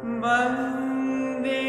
वन्दे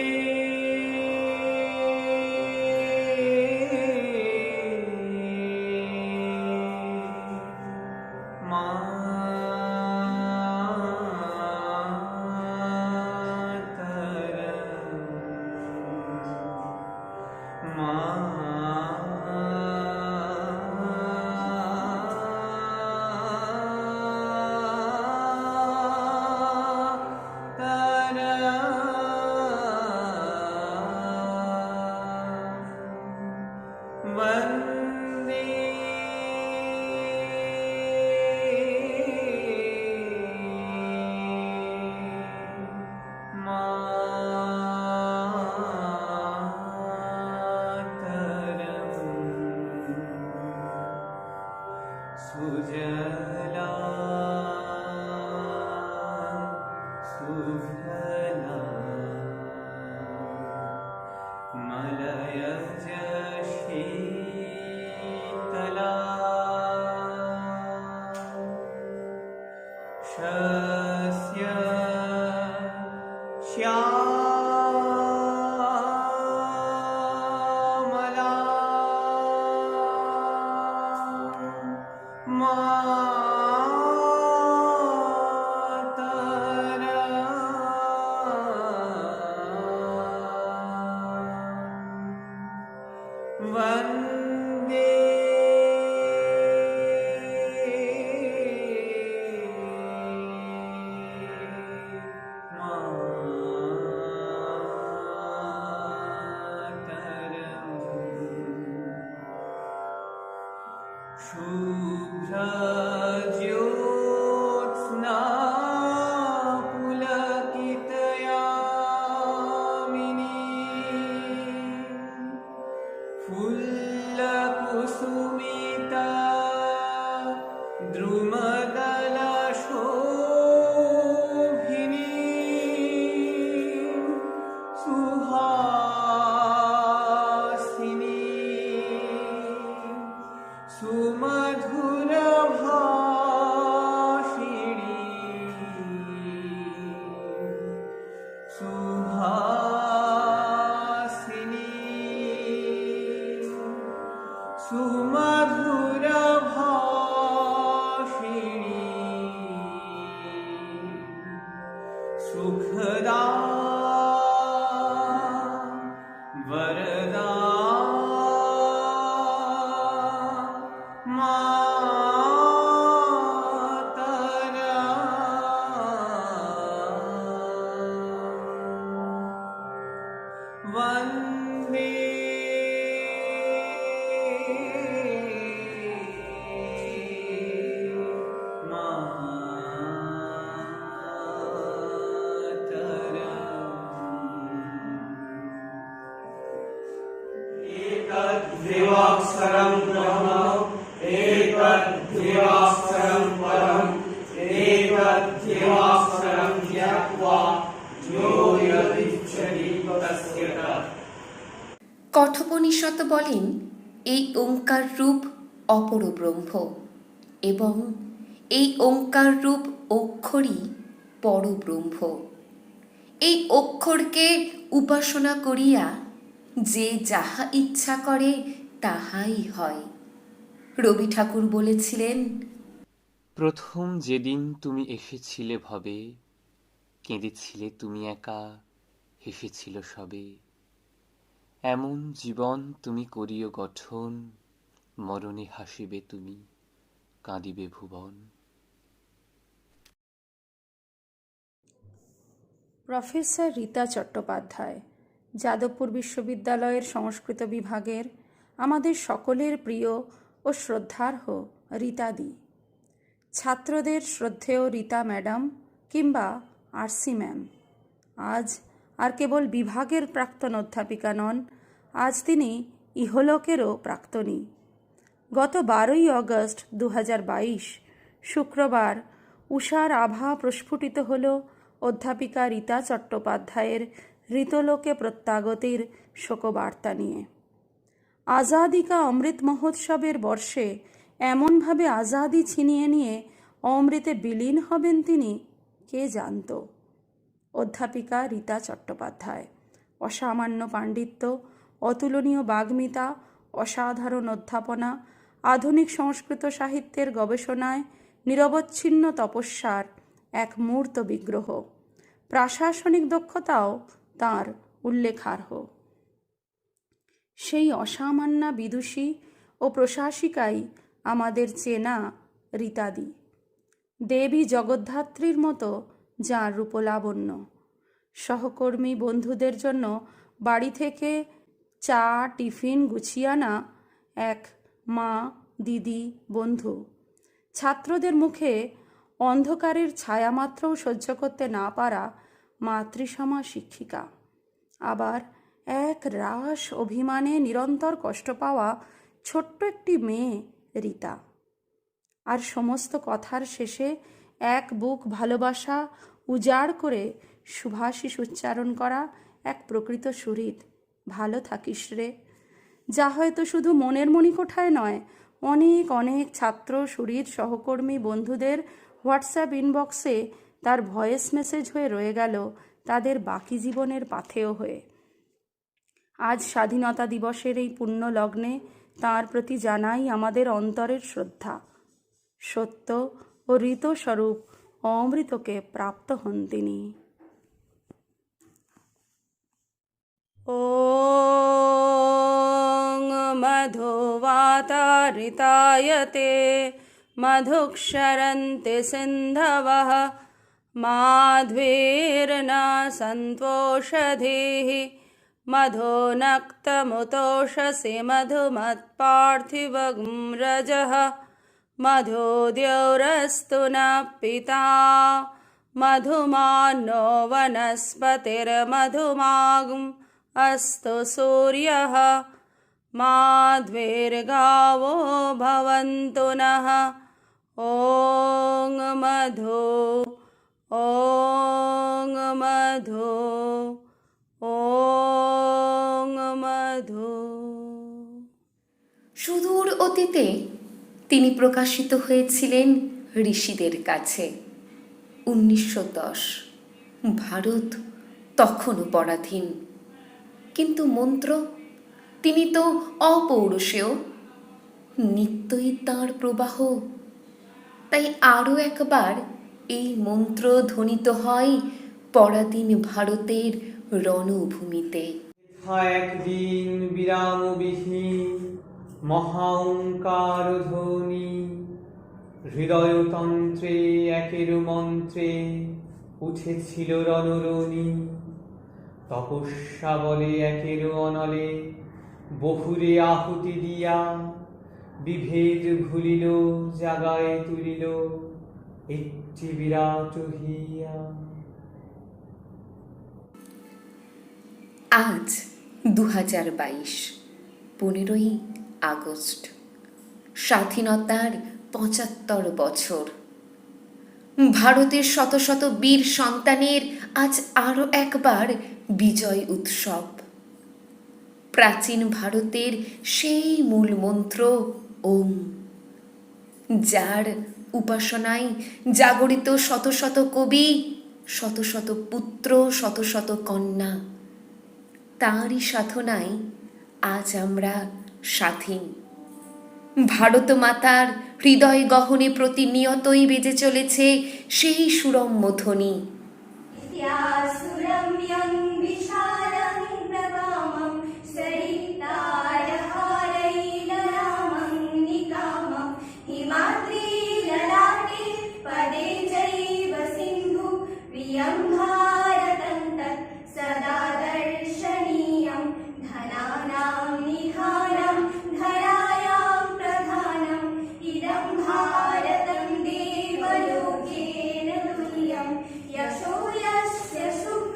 सुजला सुफला मलयज शीतला शस्य श्यामला वन्दे शुभ्रज्योत्स्ना पुलकितयामिनी फुल्लकुसुमिता द्रुमदलशोभिनी सुहासिनी सुमधुरभाषिणी सुहासिनी सुमधुरभाषिणी सुखदा वरदा वन्दे एतद्देवाक्षरं ब्रह्म एतद्देवाक्षरं परम् एतद्देवाक्षरं ज्ञात्वा यो यदिच्छति तस्य तत्। কঠোপনিষৎ বলেন এই ওঙ্কার রূপ অপর ব্রহ্ম এবং এই ওঙ্কার রূপ অক্ষরই পরব্রহ্ম। এই অক্ষরকে উপাসনা করিয়া যে যাহা ইচ্ছা করে তাহাই হয়। রবি ঠাকুর বলেছিলেন, প্রথম যেদিন তুমি এসেছিলে ভবে, কেঁদেছিলে তুমি একা, হেসেছিল সবে। এমন জীবন তুমি করিও গঠন, মরণে হাসিবে তুমি, কাঁদিবে ভুবন। প্রফেসর রীতা চট্টোপাধ্যায়, যাদবপুর বিশ্ববিদ্যালয়ের সংস্কৃত বিভাগের আমাদের সকলের প্রিয় ও শ্রদ্ধার্হ রীতাদি। ছাত্রদের শ্রদ্ধেয় রীতা ম্যাডাম কিংবা আরসি ম্যাম আজ আর কেবল বিভাগের প্রাক্তন অধ্যাপিকা নন, আজ তিনি ইহলোকেরও প্রাক্তনী। গত 12ই অগস্ট 2022 শুক্রবার উষার আভা প্রস্ফুটিত হল অধ্যাপিকা রীতা চট্টোপাধ্যায়ের ঋতলোকে প্রত্যাগতির শোকবার্তা নিয়ে। আজাদি কা অমৃত মহোৎসবের বর্ষে এমনভাবে আজাদি ছিনিয়ে নিয়ে অমৃতে বিলীন হবেন তিনি, কে জানত। অধ্যাপিকা রীতা চট্টোপাধ্যায়। অসামান্য পাণ্ডিত্য, অতুলনীয় বাগ্মিতা, অসাধারণ অধ্যাপনা, আধুনিক সংস্কৃত সাহিত্যের গবেষণায় নিরবচ্ছিন্ন তপস্যার এক মূর্ত বিগ্রহ। প্রশাসনিক দক্ষতাও তাঁর উল্লেখার্হ। সেই অসামান্যা বিদুষী ও প্রশাসিকাই আমাদের চেনা রীতাদি। দেবী জগদ্ধাত্রীর মতো যাঁর রূপলাবণ্য। সহকর্মী বন্ধুদের জন্য বাড়ি থেকে চা টিফিন গুছিয়ে আনা এক মা, দিদি, বন্ধু। ছাত্রদের মুখে অন্ধকারের ছায়ামাত্রও সহ্য করতে না পারা মাতৃসমা শিক্ষিকা। আবার এক রাস অভিমানে নিরন্তর কষ্ট পাওয়া ছোট্ট একটি মেয়ে রীতা। আর সমস্ত কথার শেষে এক বুক ভালোবাসা উজাড় করে শুভাশিস উচ্চারণ করা এক প্রকৃত সুহৃদ। ভালো থাকিস রে, যা হয়তো শুধু মনের মণিকোঠায় নয়, অনেক অনেক ছাত্র, সুহৃদ, সহকর্মী, বন্ধুদের হোয়াটসঅ্যাপ ইনবক্সে তার ভয়েস মেসেজ হয়ে রয়ে গেল তাদের বাকি জীবনের পাথেয় হয়ে। আজ স্বাধীনতা দিবসের এই পুণ্য লগ্নে তাঁর প্রতি জানাই আমাদের অন্তরের শ্রদ্ধা। সত্য ও ঋতস্বরূপ অমৃতকে প্রাপ্ত হন তিনি। ওং মধুবাতারিতায়তে মধুক্ষরন্তে সিন্ধবঃ মাধ্বীর্ন সন্তোষধীঃ মধুনক্তমুতোষসি মধুমৎপার্থিবং রজঃ মধুদ্য়ৌরস্তু ন পিতা মধুমানো বনস্পতির্মধুমাগম अस्तु सूर्यः माध्वीर्गावो भवन्तु नः। ॐ मधु ॐ मधु ॐ मधु। সুদূর অতীতে তিনি প্রকাশিত হয়েছিলেন ঋষিদের কাছে। 1910। ভারত তখনও পরাধীন, কিন্তু মন্ত্র তিনি তো অপৌরুষেয়, নিত্যই তাঁর প্রবাহ। তাই আরও একবার এই মন্ত্র ধ্বনিত হয় পরাধীন ভারতের রণভূমিতে। একদিন বিরামবিহীন মহাঙ্কার ধ্বনি, হৃদয়তন্ত্রে একের মন্ত্রে উঠেছিল রণরণী। তপস্যা বলে একের অনলে বহুরে আহুতি দিয়া, বিভেদ ভুলিল জাগায় তুলিল একটি বিরাট হিয়া। আজ 2022, 15ই আগস্ট, স্বাধীনতার 75 বছর। ভারতের শত শত বীর সন্তানের আজ আরও একবার বিজয় উৎসব। প্রাচীন ভারতের সেই মূল মন্ত্র ওম, যার উপাসনায় জাগরিত শত শত কবি, শত শত পুত্র, শত শত কন্যা, তাঁরই সাধনায় আজ আমরা স্বাধীন। ভারত মাতার হৃদয় গহনে প্রতিনিয়তই বেজে চলেছে সেই সুরম্য ধ্বনি। यशो यस्य सुकृतोऽन्यतमः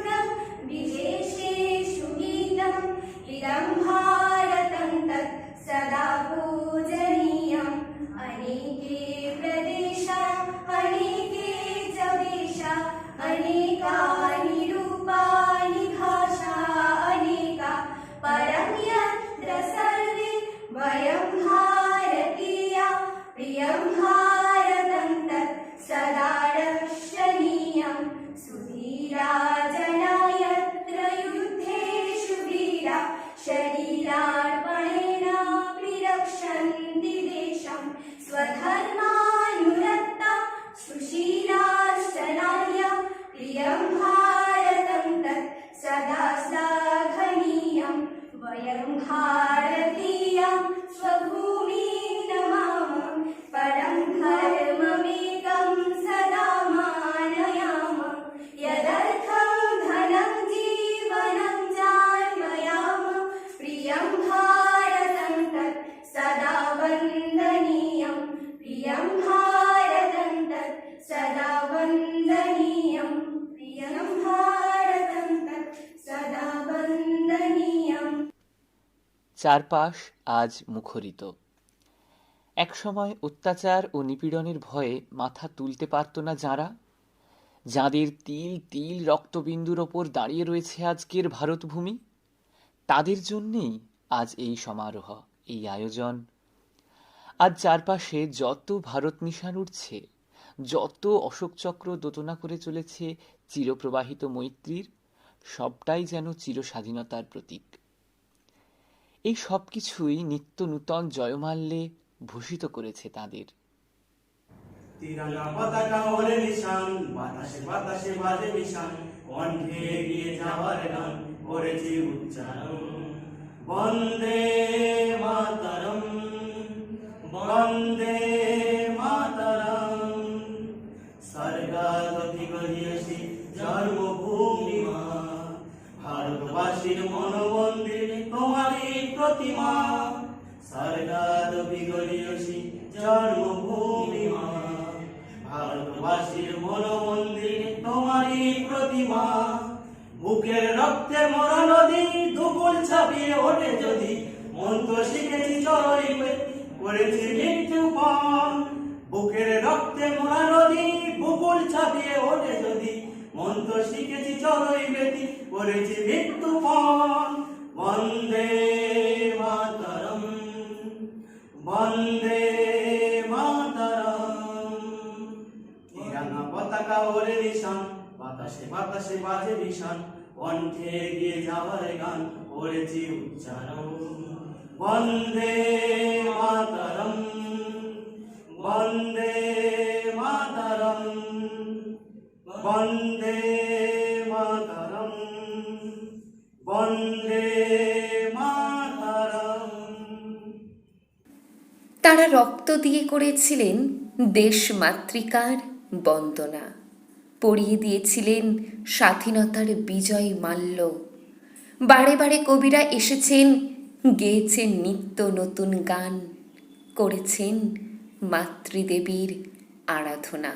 सदा श्लाघनीयं वयं भारतीयं स्वभूमिं नमामः परं धर्ममेकं सदा मानयामः यदर्थं धनं जीवनं चार्वयामः प्रियं भारतं तत् सदा वन्दनीयं प्रियं भारतं तत् सदा वन्दनीयं प्रियं भारतं तत् सदा वन्दनीयम्। চারপাশ আজ মুখরিত। একসময় অত্যাচার ও নিপীড়নের ভয়ে মাথা তুলতে পারত না যাঁরা, যাঁদের তিল তিল রক্তবিন্দুর ওপর দাঁড়িয়ে রয়েছে আজকের ভারতভূমি, তাদের জন্যেই আজ এই সমারোহ, এই আয়োজন। আজ চারপাশে যত ভারত নিশান উঠছে, যত অশোকচক্র দোতনা করে চলেছে চিরপ্রবাহিত মৈত্রীর, সবটাই যেন চিরস্বাধীনতার প্রতীক। এই সব কিছুই নিত্য নূতন জয়মাল্যে ভূষিত করেছে তাদের। তিরঙ্গা পতাকা ওরে নিশান, বাতাসে বাতাসে বাজে নিশান, কণ্ঠে এগিয়ে যাওয়ার গান করেছি উচ্চারণ। বন্দে মাতরম, বন্দে মাতরম, স্বর্গাদপি গরিয়সি জন্মভূমি মা, ভারতবাসীর মনোমন্দির তোমারই প্রতিমা, স্বর্গাদপি গরিয়সি জন্মভূমি মা, ভারতবাসীর মনোমন্দির তোমারই প্রতিমা। বুকের রক্তে মরা নদী দুকুল ছাপিয়ে ওঠে যদি, মন্ত্র শিখেছি চড়ই করেছি মৃত্যু পান। বুকের রক্তে মরা নদী বুকুল ছাপিয়ে ওঠে যদি, মন্ত্র শিখেছি চড়ই বেদি করেছি মৃত্যু পান। বন্দে মাতরম, বন্দে মাতরম, তিরঙ্গা পতাকা ওরে নিশান, বাতাসে বাতাসে বাজে নিশান, কণ্ঠে এগিয়ে যাওয়ার গান করেছি উচ্চারণ। বন্দে মাতরম, বন্দে মাতরম, বন্দে মাতরম, বন্দে মাতরম। তারা রক্ত দিয়ে করেছিলেন দেশ মাতৃকার বন্দনা, পরিয়ে দিয়েছিলেন স্বাধীনতার বিজয় মাল্য। বারে বারে কবিরা এসেছেন, গেয়েছেন নিত্য নতুন গান, করেছেন মাতৃদেবীর আরাধনা।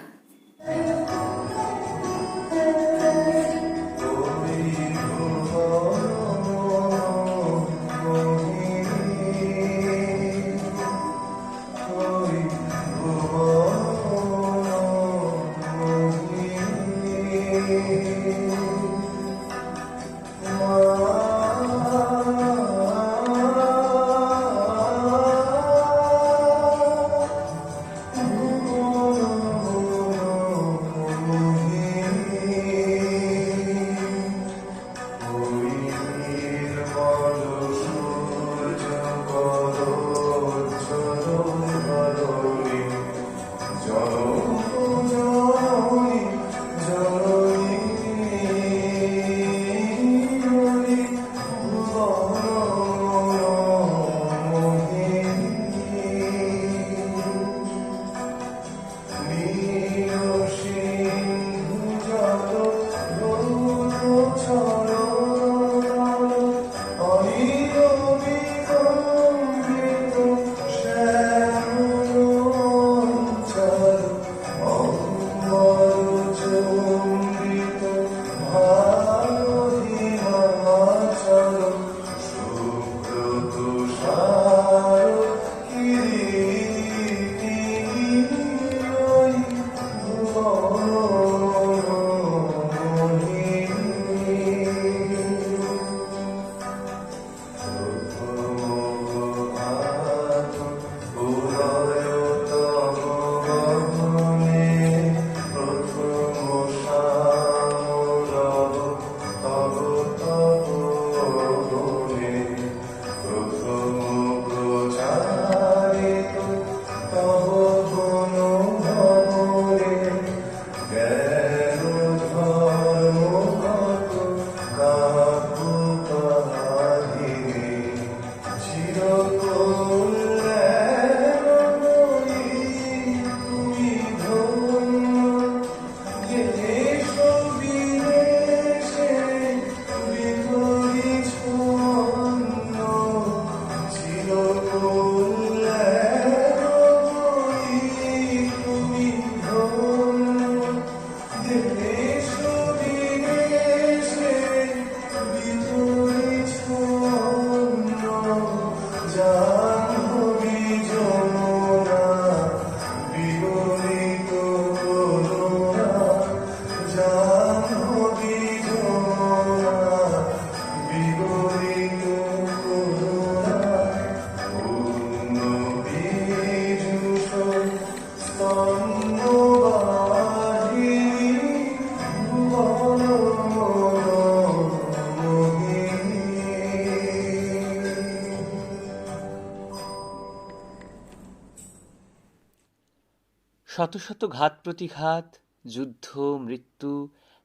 শত শত ঘাত প্রতিঘাত, যুদ্ধ, মৃত্যু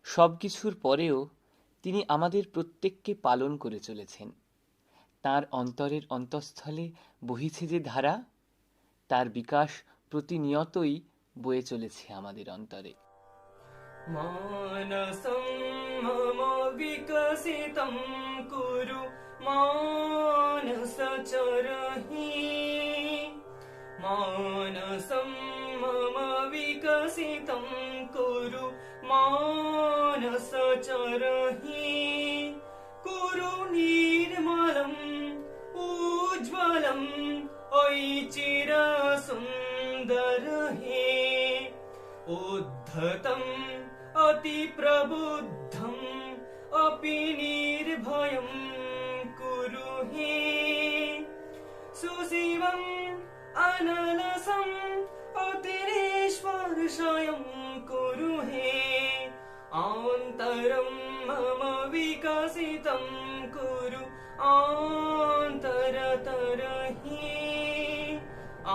সব কিছুর পরেও তিনি আমাদের প্রত্যেককে পালন করে চলেছেন। তার অন্তরের অন্তঃস্থলে বহিছে যে ধারা, তার বিকাশ প্রতিনিয়তই বয়ে চলেছে আমাদের অন্তরে। মানসং মম বিকশিতং কুরু মানসচরহি, মানসং মম বিকশিতং কুরু মানসচরহি, কুরু নির্মলং উজ্জ্বলং ঐচিরসুন্দরহে, উদ্ধতম অতিপ্রবুদ্ধম অপি নির্ভয়ং কুরু হে, সুশিবং অনলসং অতিস্পর্শয়ং কুরু হে, অন্তরং মম বিকশিতং কুরু অন্তরতরহি,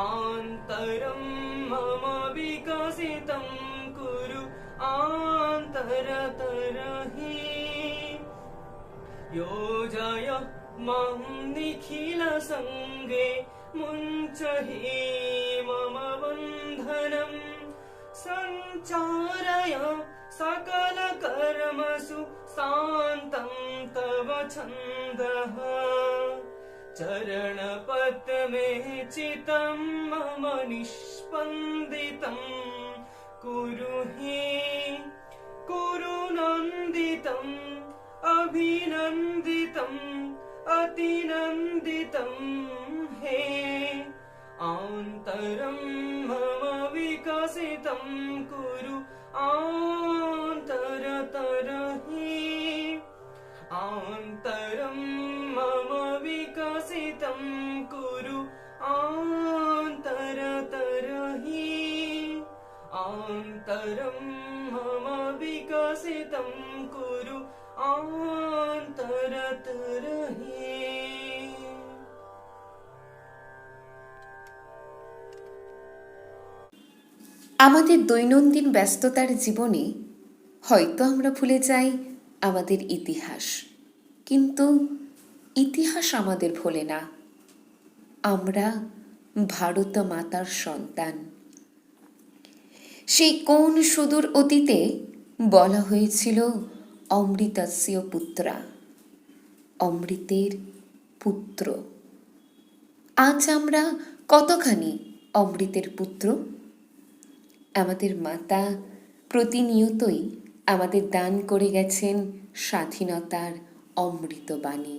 অন্তরং মম বিকশিতং কুরু অন্তরতরহি, योजय मम निखिल संगे मुञ्चहि मम बन्धनं, सञ्चारय सकल कर्मसु शान्तं तव छन्दः, चरणपद्मे चित्तं मम निष्पन्दितं कुरु हे, कुरु नन्दितम् अभिनन्दितम् अतिनन्दितं हे, अन्तरं मम विकसितं कुरु अन्तरतरहि, अन्तरं मम विकसितं कुरु अन्तरतरहि, अन्तरं मम विकसितं कुरु অন্তরতরহি। আমাদের দৈনন্দিন ব্যস্ততার জীবনে হয়তো আমরা ভুলে যাই আমাদের ইতিহাস, কিন্তু ইতিহাস আমাদের ভোলে না। আমরা ভারত মাতার সন্তান। সেই কোন সুদূর অতীতে বলা হয়েছিল অমৃতস্য পুত্রা, অমৃতের পুত্র। আজ আমরা কতখানি অমৃতের পুত্র? আমাদের মাতা প্রতিনিয়তই আমাদের দান করে গেছেন স্বাধীনতার অমৃত বাণী।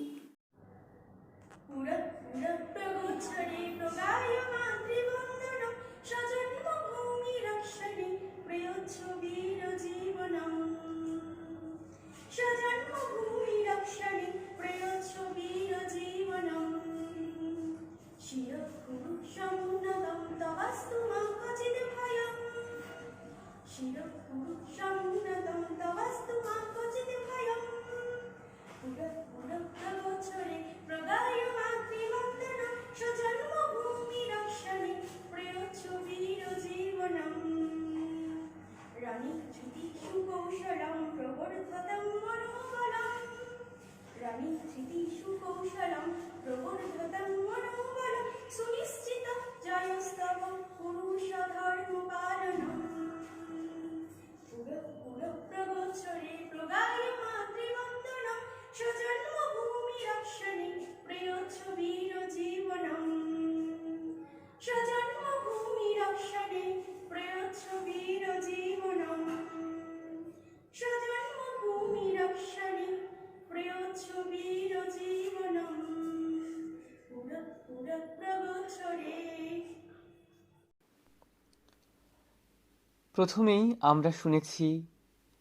প্রথমেই আমরা শুনেছি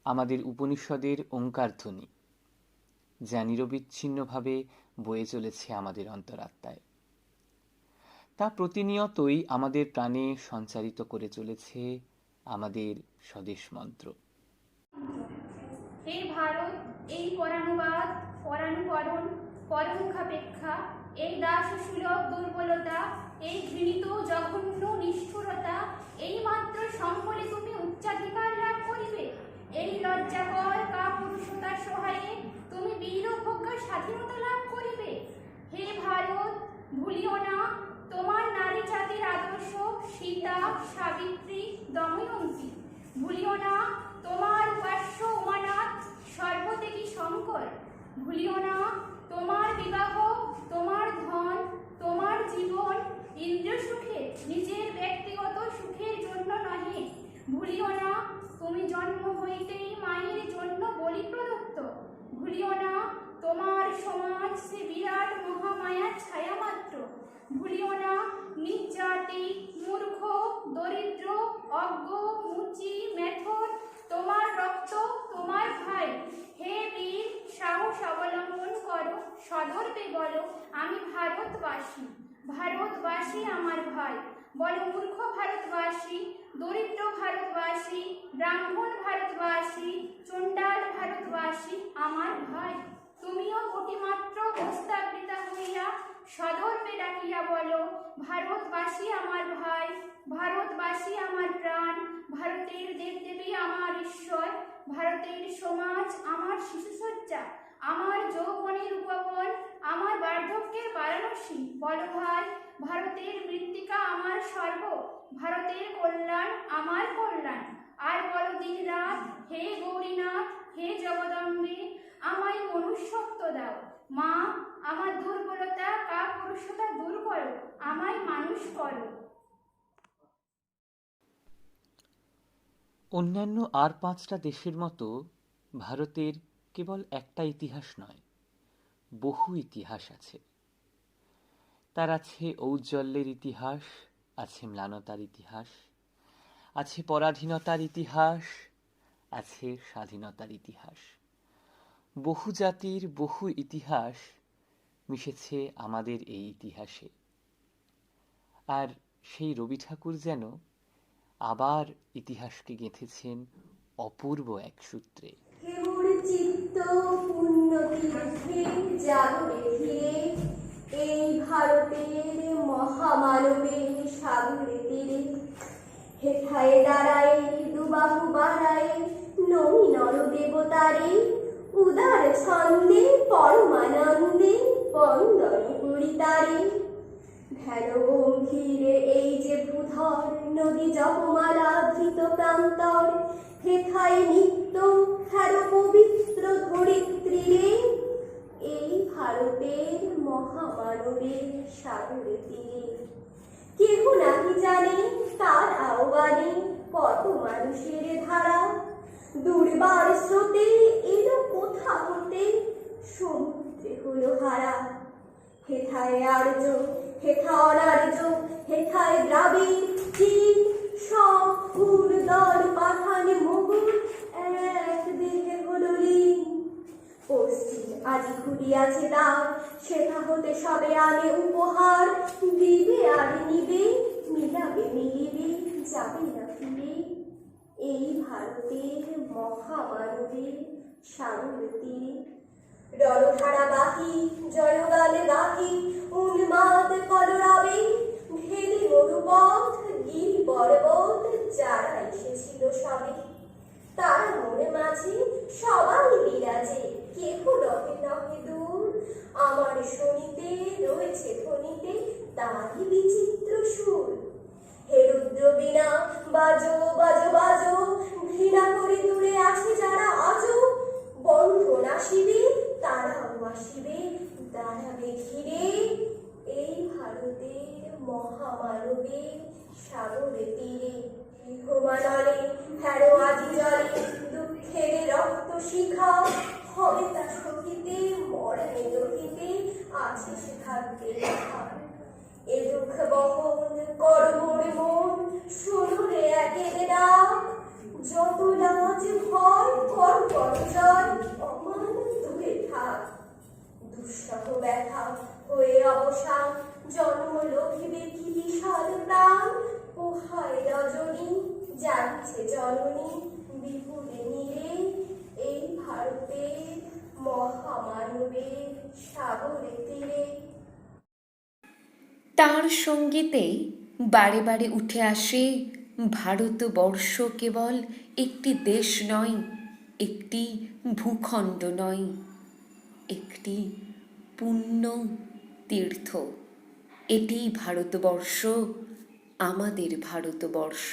আমাদের উপনিষদের ওঙ্কার ধ্বনি, যা নিরবিচ্ছিন্নভাবে বয়ে চলেছে আমাদের অন্তরাত্মায়। তা প্রতিনিয়তই আমাদের প্রাণে সঞ্চারিত করে চলেছে আমাদের স্বদেশ মন্ত্র। হে ভারত, এই পরানুবাদ, পরানুকরণ, পরমুখাপেক্ষা এই দাস সুলভ দুর্বলতা, এই ঘৃণিত জঘন্য নিষ্ঠুরতা, এই মাত্র সম্বলে তুমি উচ্চাধিকার লাভ করিবে? এই লজ্জাকর কাপুরুষতার সহায়ে তুমি বীরভোগ্য স্বাধীনতা লাভ করিবে? হে ভারত, ভুলিও না তোমার নারী জাতির আদর্শ সীতা, সাবিত্রী, দময়ন্তী। ভুলিও না তোমার উপাস্য উমানাথ, সর্বত্যাগী শঙ্কর। ভুলিও না তোমার বিবাহ, তোমার ধন, তোমার জীবন ইন্দ্রিয় সুখে, নিজের ব্যক্তিগত সুখের জন্য নহে। ভুলিও না তুমি জন্ম হইতেই মায়ের জন্য বলি প্রদত্ত। ভুলিও না তোমার সমাজ সে বিরাট মহামায়ার ছায়া মাত্র। ভুলিও না নিজ জাতি, মূর্খ, দরিদ্র, অজ্ঞ, মুচি, মেথর, তোমার রক্ত, তোমার ভাই। হে বীর, সাহস অবলম্বন করো, সদর্পে বলো আমি ভারতবাসী। ভারতবাসী আমার ভাই। বলো মূর্খ ভারতবাসী, দরিদ্র ভারতবাসী, ব্রাহ্মণ ভারতবাসী, চণ্ডাল ভারতবাসী আমার ভাই। তুমিও কোটিমাত্র হস্তাবৃতা হইয়া সদর্পে ডাকিয়া বলো ভারতবাসী আমার ভাই, ভারতবাসী আমার প্রাণ, ভারতের দেবদেবী আমার ঈশ্বর, ভারতের সমাজ আমার শিশুসজ্জা, আমার যৌবনের উপবন, আমার বার্ধক্যের বারাণসী। বলো ভাই, ভারতের মৃত্তিকা আমার সর্ব, ভারতের কল্যাণ আমার কল্যাণ। আর বলো দিনরাত, হে গৌরীনাথ, হে জগদম্বে, আমায় মনুষ্যত্ব দাও। মা, আমার দুর্বলতা কাপুরুষতা দূর করো, আমায় মানুষ করো। অন্যান্য আর 5টা দেশের মতো ভারতের কেবল একটা ইতিহাস নয়, বহু ইতিহাস আছে। তার আছে ঔজ্জ্বল্যের ইতিহাস, আছে ম্লানতার ইতিহাস, আছে পরাধীনতার ইতিহাস, আছে স্বাধীনতার ইতিহাস। বহু জাতির বহু ইতিহাস মিশেছে আমাদের এই ইতিহাসে। আর সেই রবি ঠাকুর যেন আবার ইতিহাসকে গেঁথেছেন অপূর্ব এক সূত্রে। কেবল চিত্ত পূর্ণ তীর্থে জাগরে ধীরে, এই ভারতের মহামানবের সাগরে তীরে। হেথায় দাঁড়ায় দুবাহু বাড়ায় নমি নর দেবতারে, উদার ছন্দে পরমানন্দে বন্দন করি তারে। ধ্যান গম্ভীরে এই যে ভূধর নদী জপমালা ধৃত প্রান্তর, হেথায় নিত্য হের পবিত্র ধরিত্রীরে, এই ভারতের মহামানবের সাগরে তীরে। কেহ নাকি জানে তার আহ্বানে কত মানুষের ধারা, দুর্বার স্রোতে এলো কোথা হতে সমুদ্রে হলো হারা। হেথায় আর্য, হেথা অনার্য, হেথায় দ্রাবিড়, চীন, সব দল পাঠান মুঘল এক দেহে হলো লীন। পশ্চিম আজি খুলিয়াছে দ্বার, সেথা হতে সবে আনে উপহার। দিবে আর নিবে, মিলাবে মিলিবে, যাবে না ফিরে। এই ভারতের মহামানবের সাগর তীরে। রণধারা বাহি, জয়গানে গাহি, উন্মাদ কলরবে, ঢেলে মরুপথ, গিরি পর্বত, যারা এসেছিল সবে। তার মনে মাঝে সবাই বিরাজে, কেহ নহে নহে দূর। আমার শনিতে রয়েছে ধ্বনিতে তারই বিচিত্র সুর। হে রুদ্র বীণা বাজো বাজো বাজো, ঘৃণা করে দূরে আছে যারা আজো। বন্ধন আসিবে তারাও আসিবে, দাঁড়াবে ঘিরে। এই ভারতের মহামানবের সাগরে তীরে। হিমানলে ফেরো আজি জলে, দুঃখের রক্ত শিখা। হবে তা সহিতে মরণে দহিতে, আছে সে থাকবে লেখা। এ দুঃখ বহন কর মোর মন, শোনো রে একের ডাক। যত লাজ ভয় কর কর জয়, অমান দূরে থাক। দুঃসহ ব্যথা হয়ে অবসান, জন্ম লোভিবে কি বিশাল প্রাণ। পোহায় রজনী জাগছে জননী, বিপুলে নীরে। এই ভারতের মহামানবের সাগরে তীরে। তার সঙ্গীতে বারে বারে উঠে আসে ভারতবর্ষ কেবল একটি দেশ নয়, একটি ভূখণ্ড নয়, একটি পুণ্য তীর্থ। এটি ভারতবর্ষ, আমাদের ভারতবর্ষ।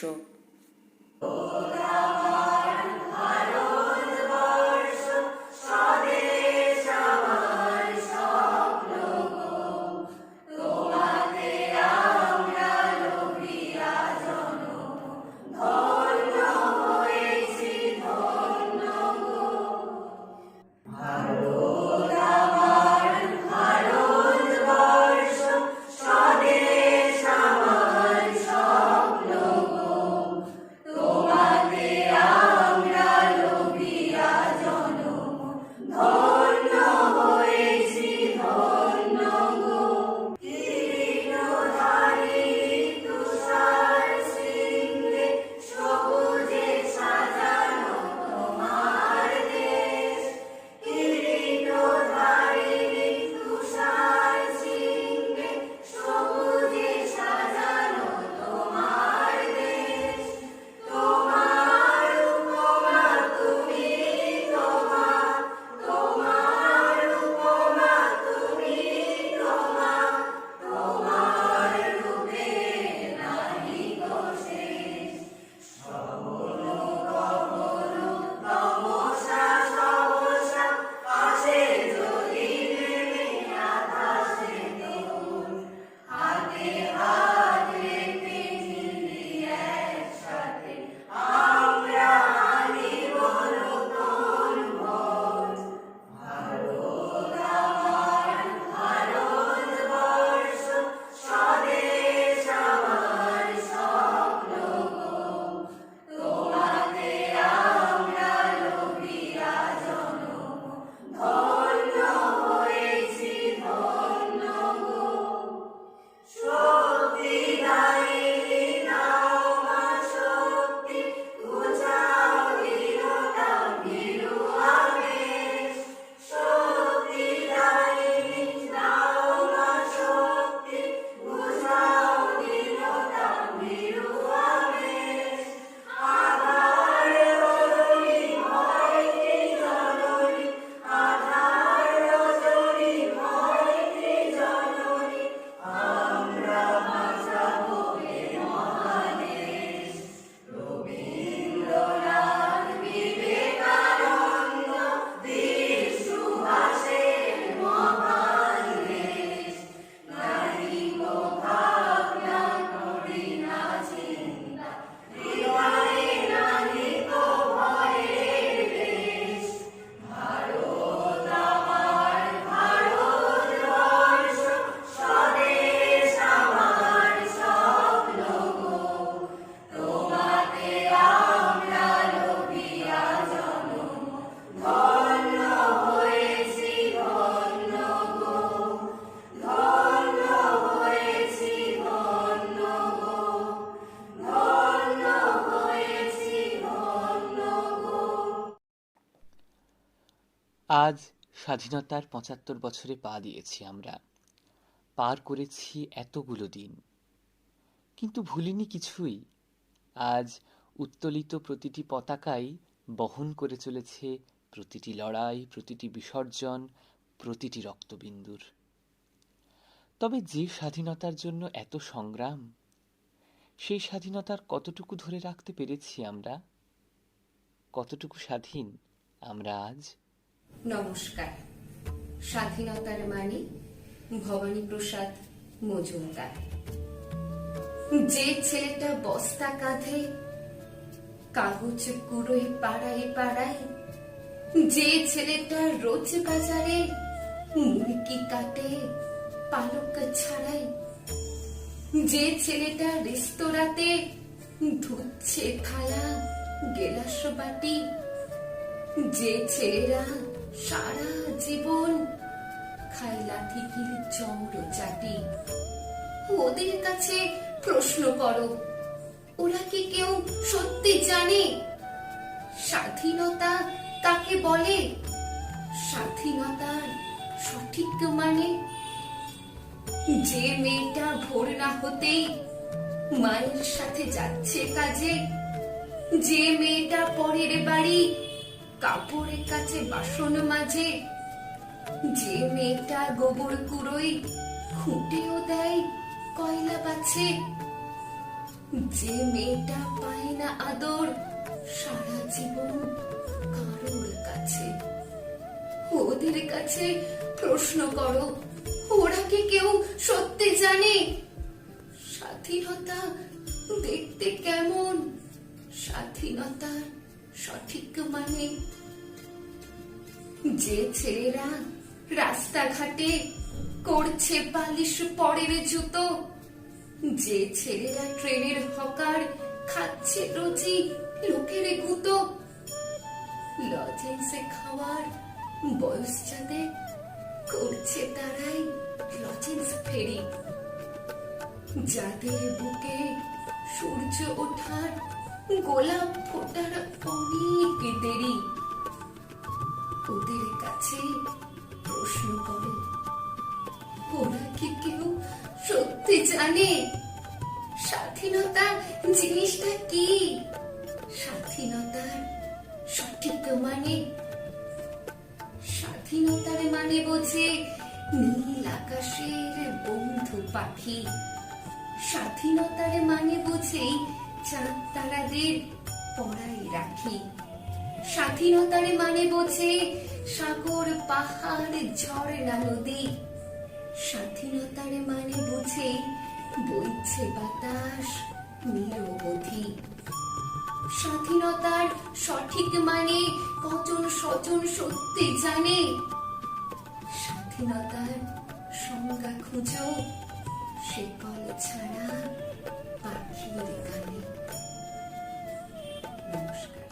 আজ স্বাধীনতার ৭৫ বছরে পা দিয়েছি আমরা। পার করেছি এতগুলো দিন, কিন্তু ভুলিনি কিছুই। আজ উত্তোলিত প্রতিটি পতাকাই বহন করে চলেছে প্রতিটি লড়াই, প্রতিটি বিসর্জন, প্রতিটি রক্তবিন্দুর। তবে যে স্বাধীনতার জন্য এত সংগ্রাম, সেই স্বাধীনতার কতটুকু ধরে রাখতে পেরেছি আমরা? কতটুকু স্বাধীন আমরা আজ? নমস্কার। স্বাধীনতার মানে ভবানী প্রসাদ মজুমদার। যে ছেলেটা বস্তা কাঁধে কাগজ কুড়োয় পাড়ায় পাড়ায়, যে ছেলেটা রোজ বাজারে মুরগি কাটে পালক ছাড়াই, যে ছেলেটা রেস্তোরাঁতে ধুচ্ছে থালা গেলাস বাটি, যে ছেলেরা সারা জীবন খায় লাঠি কিল চমড়ো চাটি, ওদের কাছে প্রশ্ন করো, ওরা কি কেউ সত্যি জানে স্বাধীনতা কাকে বলে? স্বাধীনতার সঠিক মানে যে মেয়েটা ভোর না হতেই মায়ের সাথে যাচ্ছে কাজে, যে মেয়েটা পরের বাড়ি কাপড়ের কাছে বাসন মাজে, যে মেয়েটা গোবর কুড়োই খুঁটেও দেয় কয়লা বাছে, যে মেয়েটা পায় না আদর সারা জীবন কারোর কাছে, ওদের কাছে প্রশ্ন করো, ওরা কি কেউ সত্যি জানে স্বাধীনতা দেখতে কেমন, স্বাধীনতার সঠিক মানে? যে ছেলেরা রাস্তাঘাটে করছে পালিশ পরের জুতো, যে ছেলেরা ট্রেনের হকার খাচ্ছে রোজি লোকের গুতো, লজেন্সে খাওয়ার বয়স যাদের করছে তারাই লজেন্স ফেরি, যাদের বুকে সূর্য ওঠার গোলাপ ফোটার অনেক দেরি, ওদের কাছে প্রশ্ন করো, ওরা কি কেউ সত্যি জানে স্বাধীনতা জিনিসটা কি, স্বাধীনতার সঠিক মানে? স্বাধীনতার মানে বোঝে নীল আকাশের বন্ধু পাখি, স্বাধীনতার মানে বোঝে চাঁদ তারাদের পড়াই রাখি, স্বাধীনতার মানে বোঝে সাগর পাহাড় ঝর্ণা নদী, স্বাধীনতার মানে বুঝে বইছে বাতাস নিরবধি, স্বাধীনতার সঠিক মানে কজন স্বজন সত্যি জানে, স্বাধীনতার সংজ্ঞা খুঁজো সে কল ছাড়া পাখির গানে। নমস্কার।